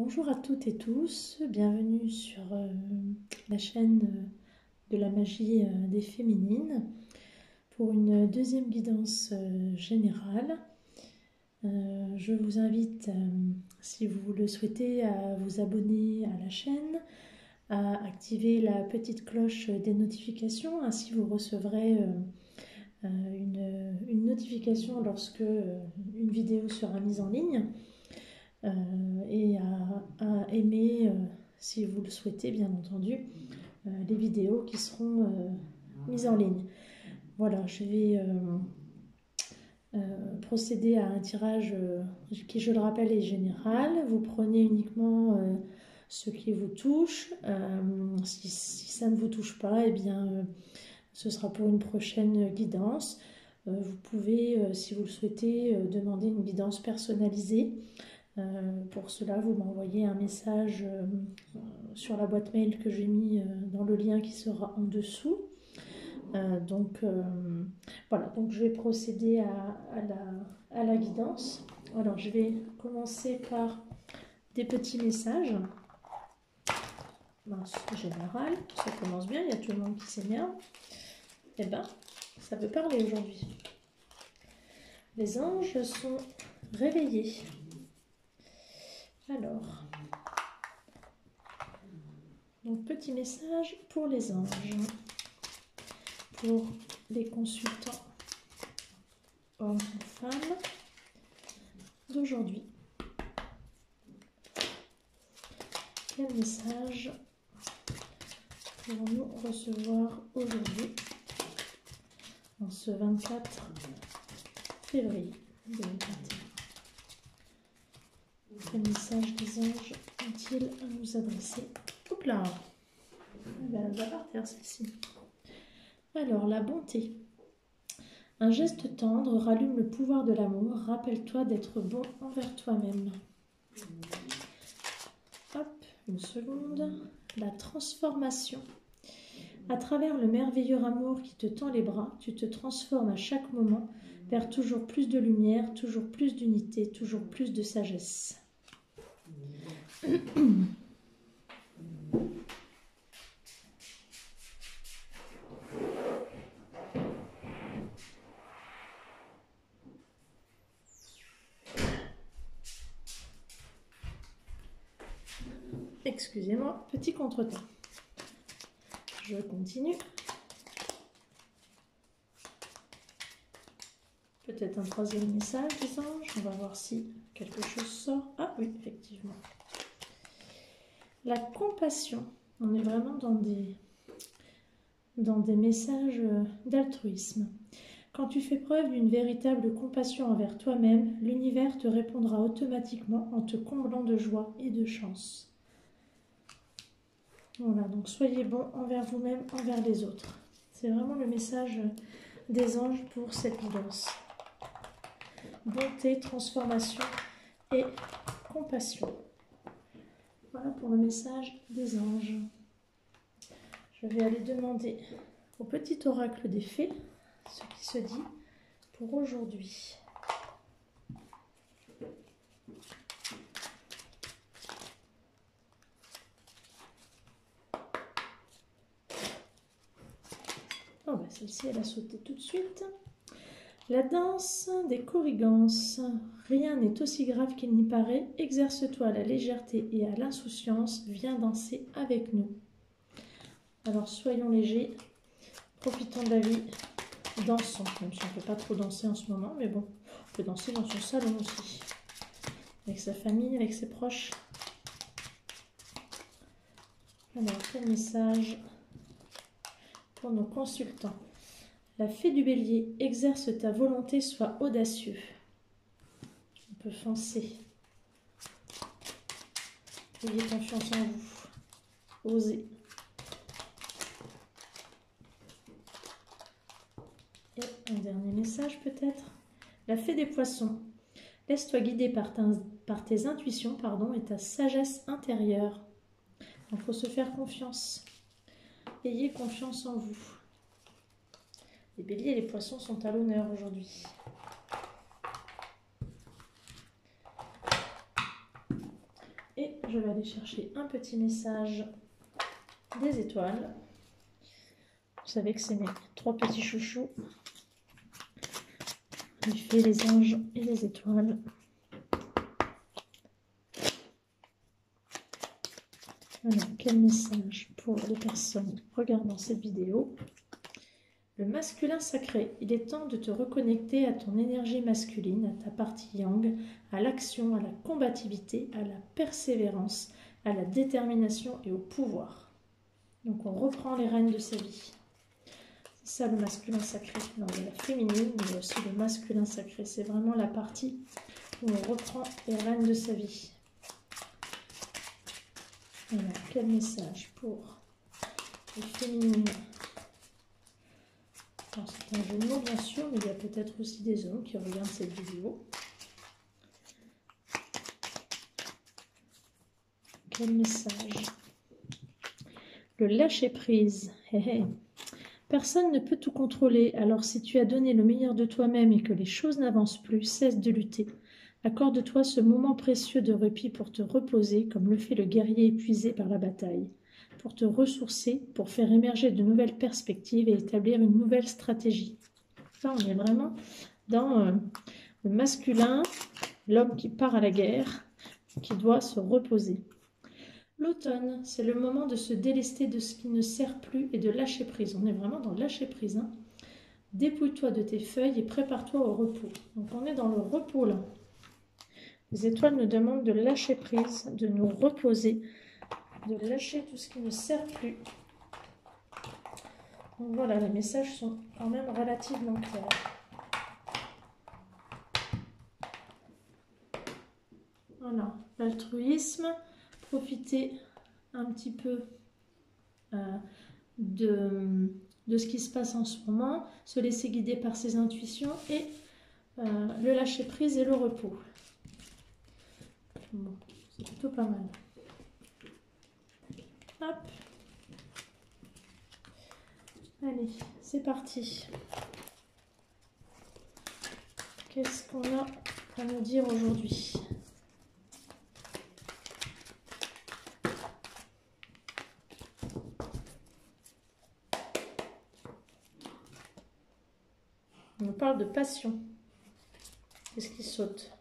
Bonjour à toutes et tous, bienvenue sur la chaîne de la magie des féminines pour une deuxième guidance générale. Je vous invite, si vous le souhaitez, à vous abonner à la chaîne, à activer la petite cloche des notifications, ainsi vous recevrez une notification lorsque une vidéo sera mise en ligne. Et à aimer, si vous le souhaitez bien entendu, les vidéos qui seront mises en ligne. Voilà, je vais procéder à un tirage qui, je le rappelle, est général. Vous prenez uniquement ce qui vous touche. Si ça ne vous touche pas, eh bien, ce sera pour une prochaine guidance. Vous pouvez, si vous le souhaitez, demander une guidance personnalisée. Pour cela, vous m'envoyez un message sur la boîte mail que j'ai mis dans le lien qui sera en dessous. Voilà, donc je vais procéder à la guidance. Alors, je vais commencer par des petits messages. En général, ça commence bien, il y a tout le monde qui s'énerve. Eh bien, ça peut parler aujourd'hui. Les anges sont réveillés. Alors, donc petit message pour les anges, pour les consultants hommes ou femmes d'aujourd'hui. Quel message pouvons-nous recevoir aujourd'hui, en ce 24 février 2021? Quel message des anges ont-ils à nous adresser? Hop là, elle va partir celle-ci. Alors, la bonté. Un geste tendre rallume le pouvoir de l'amour. Rappelle-toi d'être bon envers toi-même. Hop, une seconde. La transformation. À travers le merveilleux amour qui te tend les bras, tu te transformes à chaque moment vers toujours plus de lumière, toujours plus d'unité, toujours plus de sagesse. Excusez-moi, petit contretemps. Je continue. Peut-être un troisième message des anges. On va voir si quelque chose sort. Ah oui, effectivement. La compassion. On est vraiment dans des messages d'altruisme. Quand tu fais preuve d'une véritable compassion envers toi-même, l'univers te répondra automatiquement en te comblant de joie et de chance. Voilà, donc soyez bons envers vous-même, envers les autres. C'est vraiment le message des anges pour cette guidance. Bonté, transformation et compassion. Voilà pour le message des anges. Je vais aller demander au petit oracle des fées ce qui se dit pour aujourd'hui. Oh ben celle-ci, elle a sauté tout de suite. La danse des corrigances. Rien n'est aussi grave qu'il n'y paraît. Exerce-toi à la légèreté et à l'insouciance. Viens danser avec nous. Alors soyons légers, profitons de la vie, dansons. Même si on ne peut pas trop danser en ce moment, mais bon, on peut danser dans son salon aussi. Avec sa famille, avec ses proches. Alors, quel message pour nos consultants? La fée du bélier, exerce ta volonté, sois audacieux. On peut foncer. Ayez confiance en vous. Osez. Et un dernier message peut-être. La fée des poissons. Laisse-toi guider par tes intuitions et ta sagesse intérieure. Il faut se faire confiance. Ayez confiance en vous. Les béliers et les poissons sont à l'honneur aujourd'hui. Et je vais aller chercher un petit message des étoiles. Vous savez que c'est mes 3 petits chouchous. Les fées, les anges et les étoiles. Alors, quel message pour les personnes regardant cette vidéo? Le masculin sacré, il est temps de te reconnecter à ton énergie masculine, à ta partie yang, à l'action, à la combativité, à la persévérance, à la détermination et au pouvoir. Donc on reprend les rênes de sa vie. C'est ça le masculin sacré. Non, il y a la féminine, mais il y a aussi le masculin sacré. C'est vraiment la partie où on reprend les rênes de sa vie. Alors, quel message pour les féminines? C'est un jeu de mots bien sûr, mais il y a peut-être aussi des hommes qui regardent cette vidéo. Quel message? Le lâcher-prise. Personne ne peut tout contrôler, alors si tu as donné le meilleur de toi-même et que les choses n'avancent plus, cesse de lutter. Accorde-toi ce moment précieux de répit pour te reposer, comme le fait le guerrier épuisé par la bataille. Pour te ressourcer, pour faire émerger de nouvelles perspectives et établir une nouvelle stratégie. Là, on est vraiment dans le masculin, l'homme qui part à la guerre, qui doit se reposer. L'automne, c'est le moment de se délester de ce qui ne sert plus et de lâcher prise. On est vraiment dans le lâcher prise. Hein. Dépouille-toi de tes feuilles et prépare-toi au repos. Donc on est dans le repos là. Les étoiles nous demandent de lâcher prise, de nous reposer, de lâcher tout ce qui ne sert plus. Donc voilà, les messages sont quand même relativement clairs. Voilà, l'altruisme, profiter un petit peu de ce qui se passe en ce moment, se laisser guider par ses intuitions et le lâcher prise et le repos. Bon, c'est plutôt pas mal. Hop. Allez, c'est parti. Qu'est-ce qu'on a à nous dire aujourd'hui? On nous parle de passion. Qu'est-ce qui saute?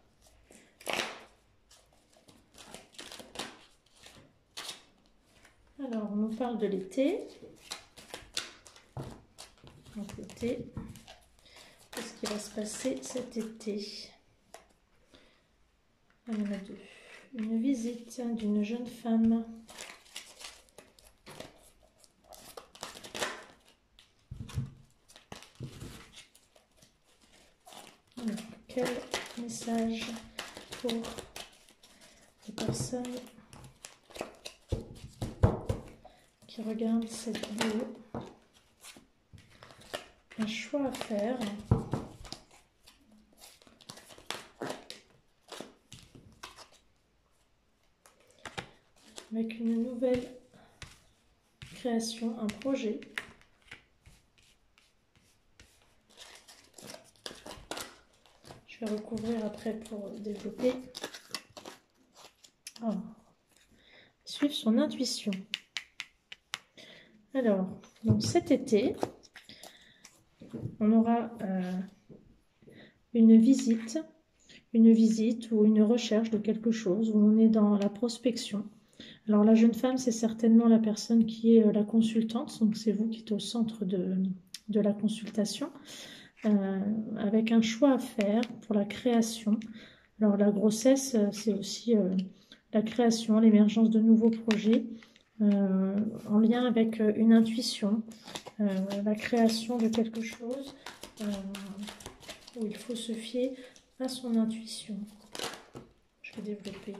Alors, on nous parle de l'été. Donc, l'été. Qu'est-ce qui va se passer cet été? Il y en a deux. Une visite d'une jeune femme. Alors, quel message pour les personnes qui regardent cette vidéo? Un choix à faire. Avec une nouvelle création, un projet. Je vais recouvrir après pour développer. Oh. Suivre son intuition. Alors, donc cet été, on aura une visite ou une recherche de quelque chose où on est dans la prospection. Alors la jeune femme, c'est certainement la personne qui est la consultante, donc c'est vous qui êtes au centre de la consultation, avec un choix à faire pour la création. Alors la grossesse, c'est aussi la création, l'émergence de nouveaux projets, en lien avec une intuition, la création de quelque chose où il faut se fier à son intuition. Je vais développer.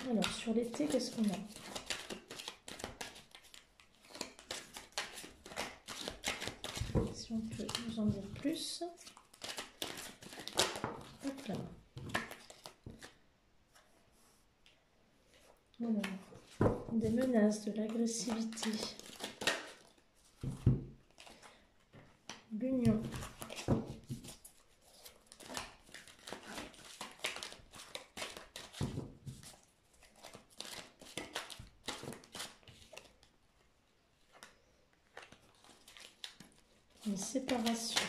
Alors, sur l'été, qu'est-ce qu'on a? Si on peut nous en dire plus. Hop là. Alors, des menaces, de l'agressivité. L'union. Une séparation.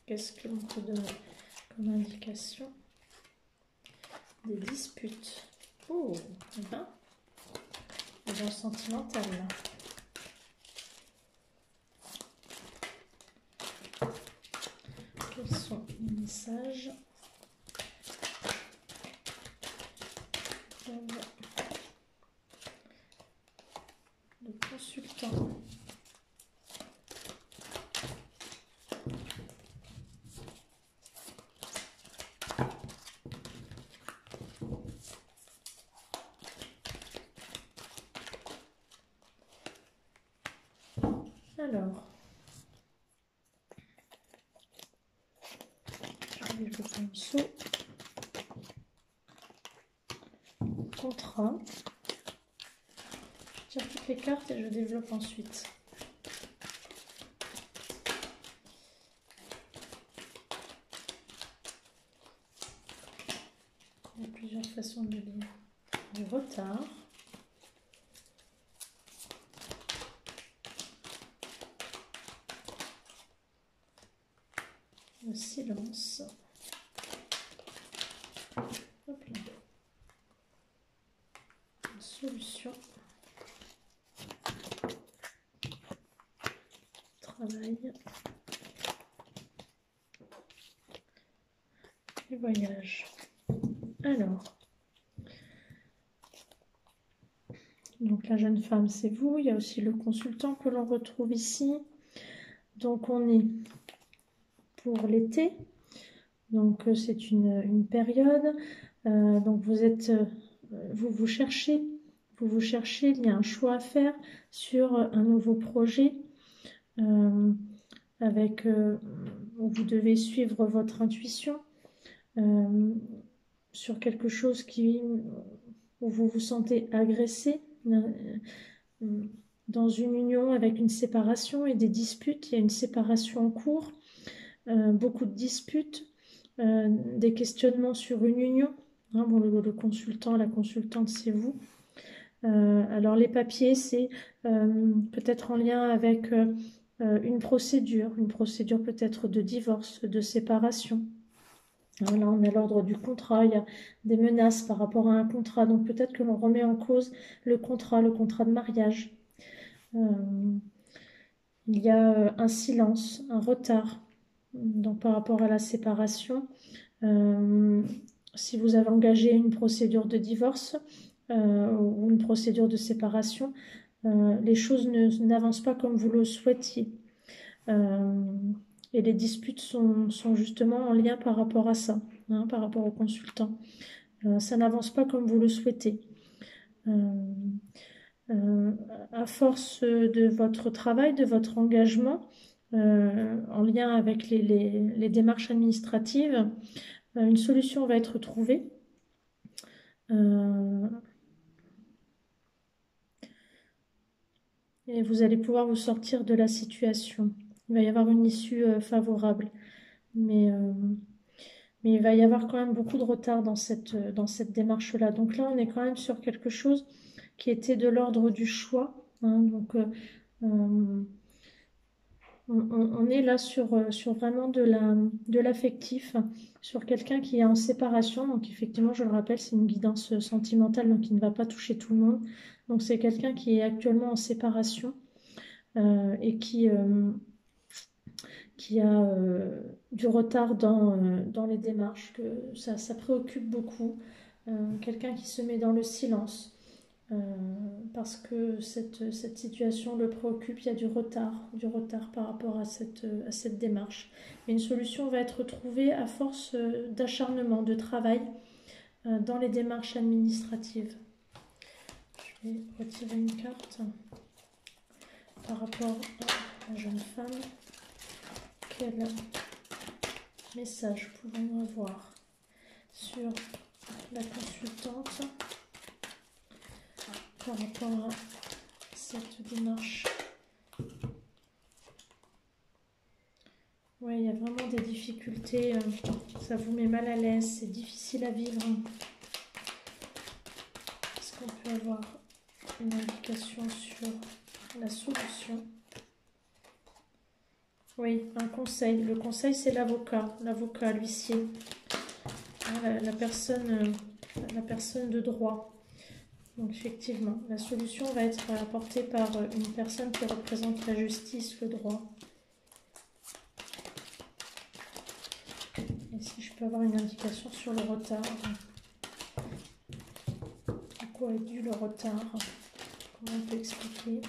Qu'est-ce que l'on peut donner comme indication? Des disputes. Oh, ben, dans le sentimental. Quels sont les messages? Le consultant. Alors, je vais le pinceau. Contrat. Je tire toutes les cartes et je développe ensuite. Il y a plusieurs façons de lire. Du retard. Le silence. Hop là. Une solution. Travail. Et voyage. Alors. Donc la jeune femme, c'est vous. Il y a aussi le consultant que l'on retrouve ici. Donc on est pour l'été. Donc c'est une période. Donc vous cherchez, il y a un choix à faire sur un nouveau projet où vous devez suivre votre intuition sur quelque chose où vous vous sentez agressé. Dans une union avec une séparation et des disputes, il y a une séparation en cours, beaucoup de disputes, des questionnements sur une union. Hein, bon, le consultant, la consultante, c'est vous. Alors les papiers, c'est peut-être en lien avec une procédure peut-être de divorce, de séparation. Alors là, on est à l'ordre du contrat, il y a des menaces par rapport à un contrat, donc peut-être que l'on remet en cause le contrat de mariage. Il y a un silence, un retard donc par rapport à la séparation. Si vous avez engagé une procédure de divorce ou une procédure de séparation, les choses n'avancent pas comme vous le souhaitiez. Et les disputes sont justement en lien par rapport à ça, hein, par rapport au consultant. Ça n'avance pas comme vous le souhaitez. À force de votre travail, de votre engagement, en lien avec les démarches administratives, une solution va être trouvée. Et vous allez pouvoir vous sortir de la situation. Il va y avoir une issue favorable. Mais il va y avoir quand même beaucoup de retard dans cette démarche-là. Donc là, on est quand même sur quelque chose qui était de l'ordre du choix. Hein. Donc, on est là sur vraiment de l'affectif, sur quelqu'un qui est en séparation. Donc effectivement, je le rappelle, c'est une guidance sentimentale, donc qui ne va pas toucher tout le monde. Donc c'est quelqu'un qui est actuellement en séparation et qui a du retard dans les démarches, que ça préoccupe beaucoup. Quelqu'un qui se met dans le silence. Parce que cette situation le préoccupe, il y a du retard par rapport à cette démarche. Mais une solution va être trouvée à force d'acharnement, de travail dans les démarches administratives. Je vais retirer une carte par rapport à la jeune femme. Quel message pouvons-nous avoir sur la consultante par rapport à cette démarche? Oui, il y a vraiment des difficultés, ça vous met mal à l'aise, c'est difficile à vivre. Est-ce qu'on peut avoir une indication sur la solution. Oui, un conseil. Le conseil, c'est l'avocat, l'huissier, hein, la personne de droit. Donc effectivement, la solution va être apportée par une personne qui représente la justice, le droit. Et si je peux avoir une indication sur le retard. À quoi est dû le retard? Comment on peut expliquer?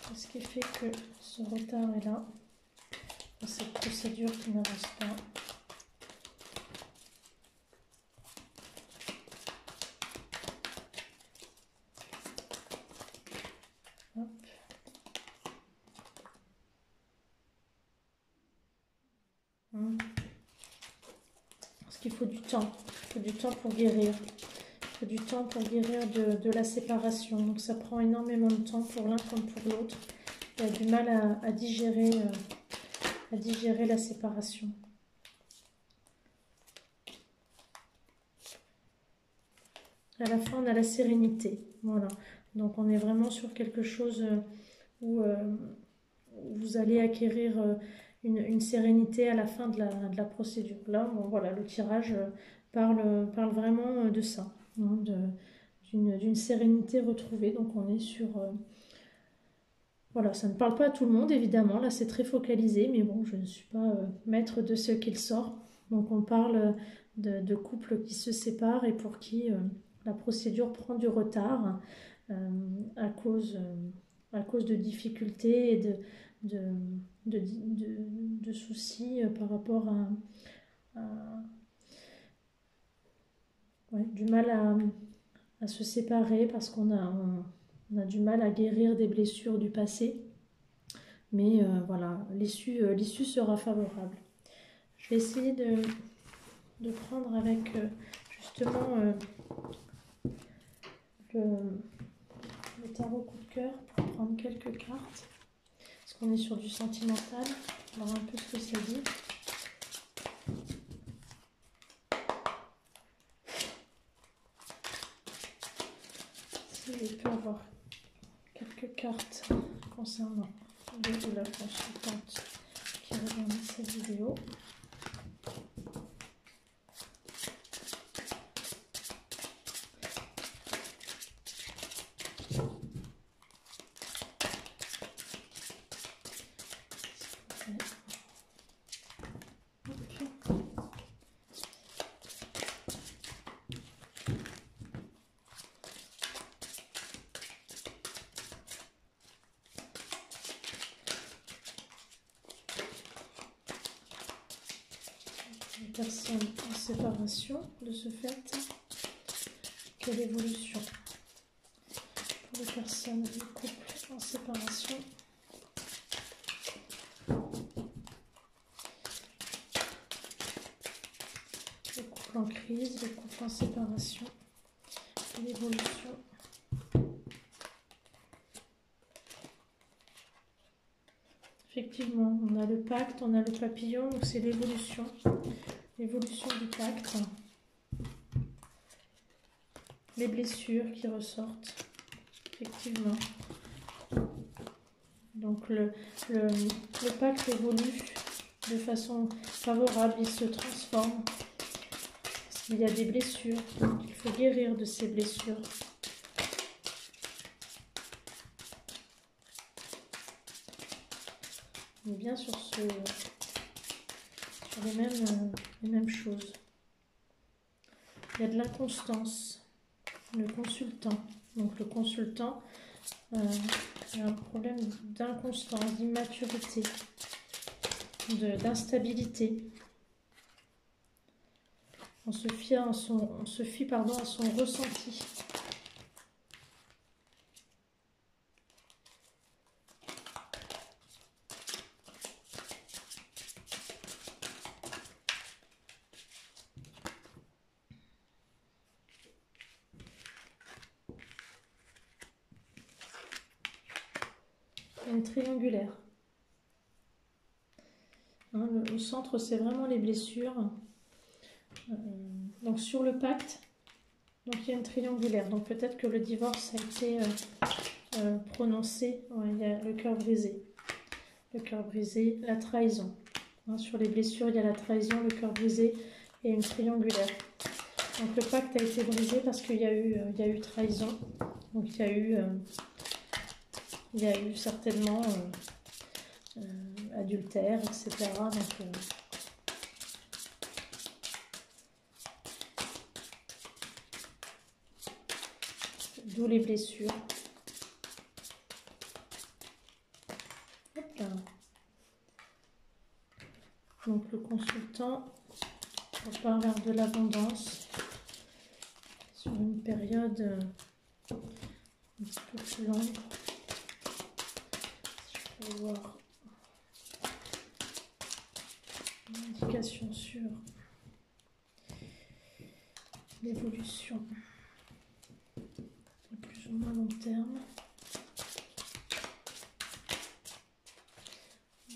Qu'est-ce qui fait que ce retard est là? Cette procédure qui n'avance pas. Hop. Parce qu'il faut du temps. Il faut du temps pour guérir. Il faut du temps pour guérir de la séparation. Donc ça prend énormément de temps pour l'un comme pour l'autre. Il y a du mal à digérer la séparation. À la fin, on a la sérénité. Voilà. Donc on est vraiment sur quelque chose où vous allez acquérir une sérénité à la fin de la procédure. Là, bon, voilà, le tirage parle vraiment de ça, hein, d'une sérénité retrouvée. Donc on est sur... voilà, ça ne parle pas à tout le monde, évidemment. Là, c'est très focalisé, mais bon, je ne suis pas maître de ce qu'il sort. Donc on parle de couples qui se séparent et pour qui la procédure prend du retard à cause de difficultés et de soucis par rapport ouais, du mal à se séparer parce qu'on a du mal à guérir des blessures du passé. Mais voilà, l'issue sera favorable. Je vais essayer de prendre avec justement le tarot coup de cœur pour prendre quelques cartes. Parce qu'on est sur du sentimental. On va voir un peu ce que ça dit. Si je peux avoir quelques cartes concernant la consultante qui regarde cette vidéo. Personne en séparation de ce fait. Quelle évolution pour les personnes du couple en séparation? Les couples en crise, les couples en séparation. Quelle évolution? Effectivement, on a le pacte, on a le papillon, donc c'est l'évolution. L'évolution du pacte, les blessures qui ressortent, effectivement. Donc le pacte évolue de façon favorable, il se transforme. Parce qu'il y a des blessures, donc il faut guérir de ces blessures. On est bien sur les mêmes choses. Il y a de l'inconstance, le consultant. Donc le consultant a un problème d'inconstance, d'immaturité, d'instabilité. On se fie à son ressenti. Elle est triangulaire. Hein, le centre, c'est vraiment les blessures. Donc sur le pacte, Donc il y a une triangulaire. Donc peut-être que le divorce a été prononcé. Ouais, il y a le cœur brisé. Le cœur brisé, la trahison. Hein, sur les blessures, il y a la trahison, le cœur brisé et une triangulaire. Donc le pacte a été brisé parce qu'il y a eu trahison. Donc il y a eu certainement adultère, etc. Donc, d'où les blessures. Hop là. Donc le consultant repart vers de l'abondance sur une période un petit peu plus longue. Je vais voir une indication sur l'évolution à plus ou moins long terme.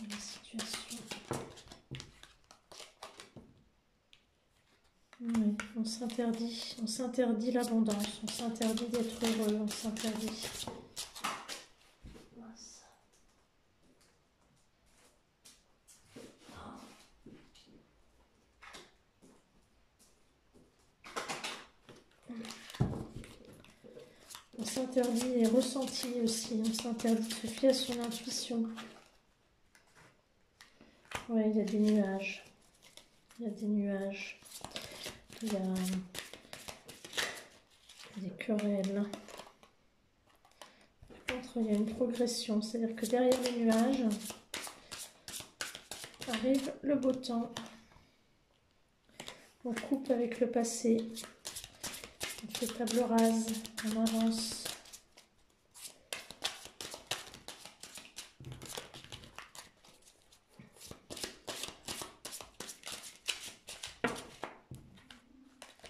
La situation. Oui, on s'interdit l'abondance, on s'interdit d'être heureux, on s'interdit. On s'interdit les ressentis aussi, on s'interdit de se fier à son intuition. Oui, il y a des nuages. Il y a des nuages. Il y a des querelles. Par contre, il y a une progression. C'est-à-dire que derrière les nuages arrive le beau temps. On coupe avec le passé. On fait table rase. On avance.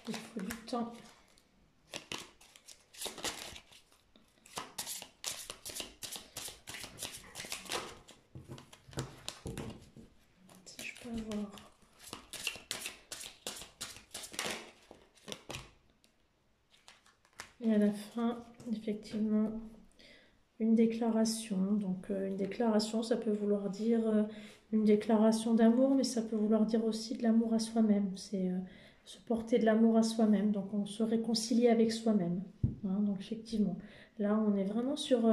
Il faut du temps. Si je peux avoir. Et à la fin, effectivement, une déclaration. Donc une déclaration, ça peut vouloir dire une déclaration d'amour, mais ça peut vouloir dire aussi de l'amour à soi-même. C'est se porter de l'amour à soi-même. Donc on se réconcilie avec soi-même. Hein, donc effectivement, là on est vraiment sur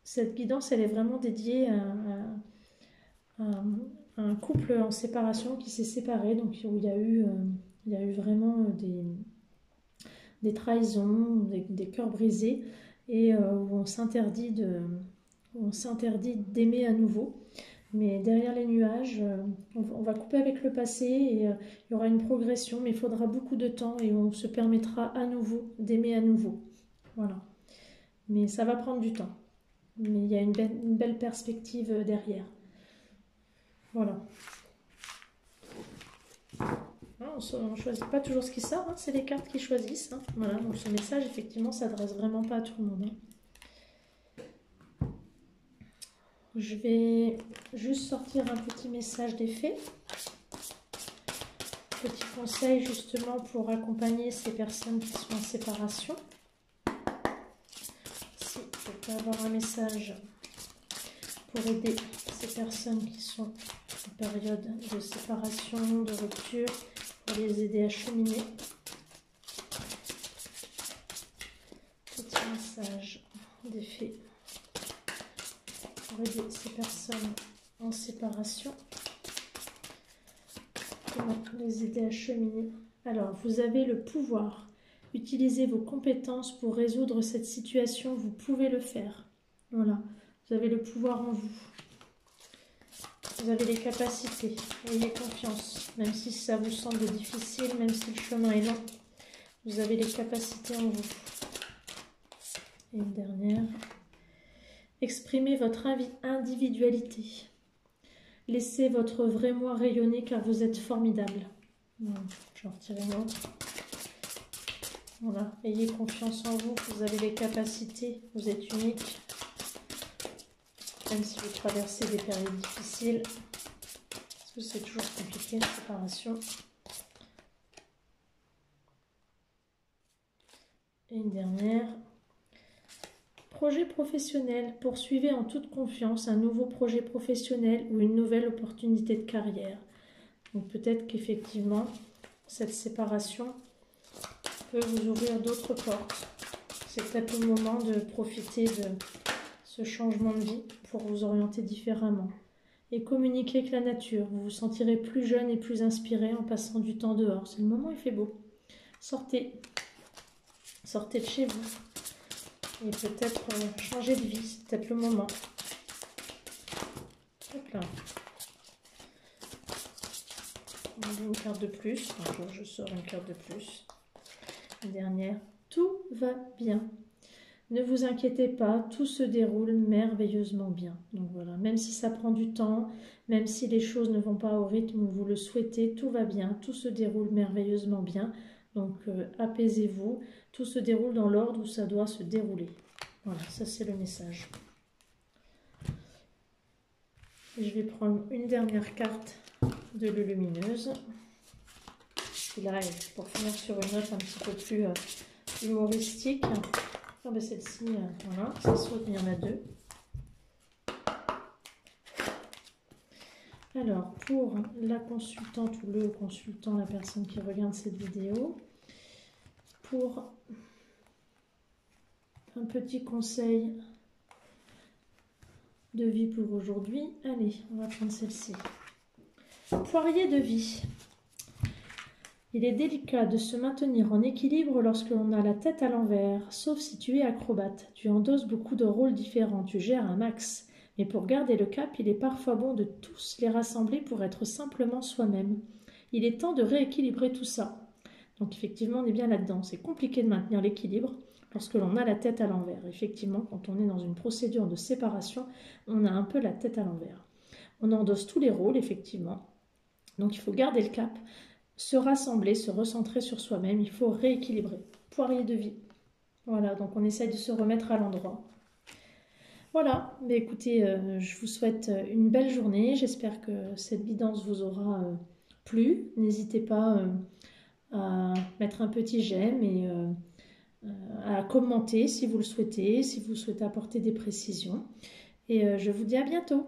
cette guidance, elle est vraiment dédiée à un couple en séparation qui s'est séparé, donc où il y a eu vraiment des trahisons, des cœurs brisés, et où on s'interdit d'aimer à nouveau. Mais derrière les nuages, on va couper avec le passé et il y aura une progression, mais il faudra beaucoup de temps et on se permettra à nouveau d'aimer à nouveau. Voilà. Mais ça va prendre du temps. Mais il y a une belle perspective derrière. Voilà. On ne choisit pas toujours ce qui sort, hein, c'est les cartes qui choisissent. Hein. Voilà, donc ce message, effectivement, s'adresse vraiment pas à tout le monde. Hein. Je vais juste sortir un petit message des fées. Petit conseil justement pour accompagner ces personnes qui sont en séparation. Si je peux avoir un message pour aider ces personnes qui sont en période de séparation, de rupture, pour les aider à cheminer. Petit message des fées pour aider ces personnes en séparation. Comment les aider à cheminer? Alors, vous avez le pouvoir. Utilisez vos compétences pour résoudre cette situation. Vous pouvez le faire. Voilà. Vous avez le pouvoir en vous. Vous avez les capacités. Ayez confiance. Même si ça vous semble difficile, même si le chemin est long, vous avez les capacités en vous. Et une dernière. Exprimez votre individualité. Laissez votre vrai moi rayonner car vous êtes formidable. Je vais en retirer une autre. Voilà. Ayez confiance en vous. Vous avez les capacités. Vous êtes unique. Même si vous traversez des périodes difficiles. Parce que c'est toujours compliqué, une séparation. Et une dernière. Projet professionnel. Poursuivez en toute confiance un nouveau projet professionnel ou une nouvelle opportunité de carrière. Donc peut-être qu'effectivement, cette séparation peut vous ouvrir d'autres portes. C'est peut-être le moment de profiter de ce changement de vie pour vous orienter différemment. Et communiquer avec la nature. Vous vous sentirez plus jeune et plus inspiré en passant du temps dehors. C'est le moment, il fait beau. Sortez. Sortez de chez vous. Et peut-être changer de vie. C'est peut-être le moment. Hop là. Une carte de plus. Je sors une carte de plus. Une dernière. Tout va bien. Ne vous inquiétez pas, tout se déroule merveilleusement bien. Donc voilà, même si ça prend du temps, même si les choses ne vont pas au rythme où vous le souhaitez, tout va bien, tout se déroule merveilleusement bien. Donc apaisez-vous, tout se déroule dans l'ordre où ça doit se dérouler. Voilà, ça c'est le message. Et je vais prendre une dernière carte de l'eau lumineuse. Et là, pour finir sur une note un petit peu plus humoristique. Ah ben celle-ci, voilà, ça saute, il y en a deux. Alors, pour la consultante ou le consultant, la personne qui regarde cette vidéo, pour un petit conseil de vie pour aujourd'hui, allez, on va prendre celle-ci. Poirier de vie. Il est délicat de se maintenir en équilibre lorsque l'on a la tête à l'envers, sauf si tu es acrobate. Tu endosses beaucoup de rôles différents, tu gères un max. Mais pour garder le cap, il est parfois bon de tous les rassembler pour être simplement soi-même. Il est temps de rééquilibrer tout ça. Donc effectivement, on est bien là-dedans. C'est compliqué de maintenir l'équilibre lorsque l'on a la tête à l'envers. Effectivement, quand on est dans une procédure de séparation, on a un peu la tête à l'envers. On endosse tous les rôles, effectivement. Donc il faut garder le cap, se rassembler, se recentrer sur soi-même. Il faut rééquilibrer. Poirier de vie. Voilà, donc on essaye de se remettre à l'endroit. Voilà, mais écoutez, je vous souhaite une belle journée. J'espère que cette guidance vous aura plu. N'hésitez pas à mettre un petit j'aime et à commenter si vous le souhaitez, si vous souhaitez apporter des précisions. Et je vous dis à bientôt.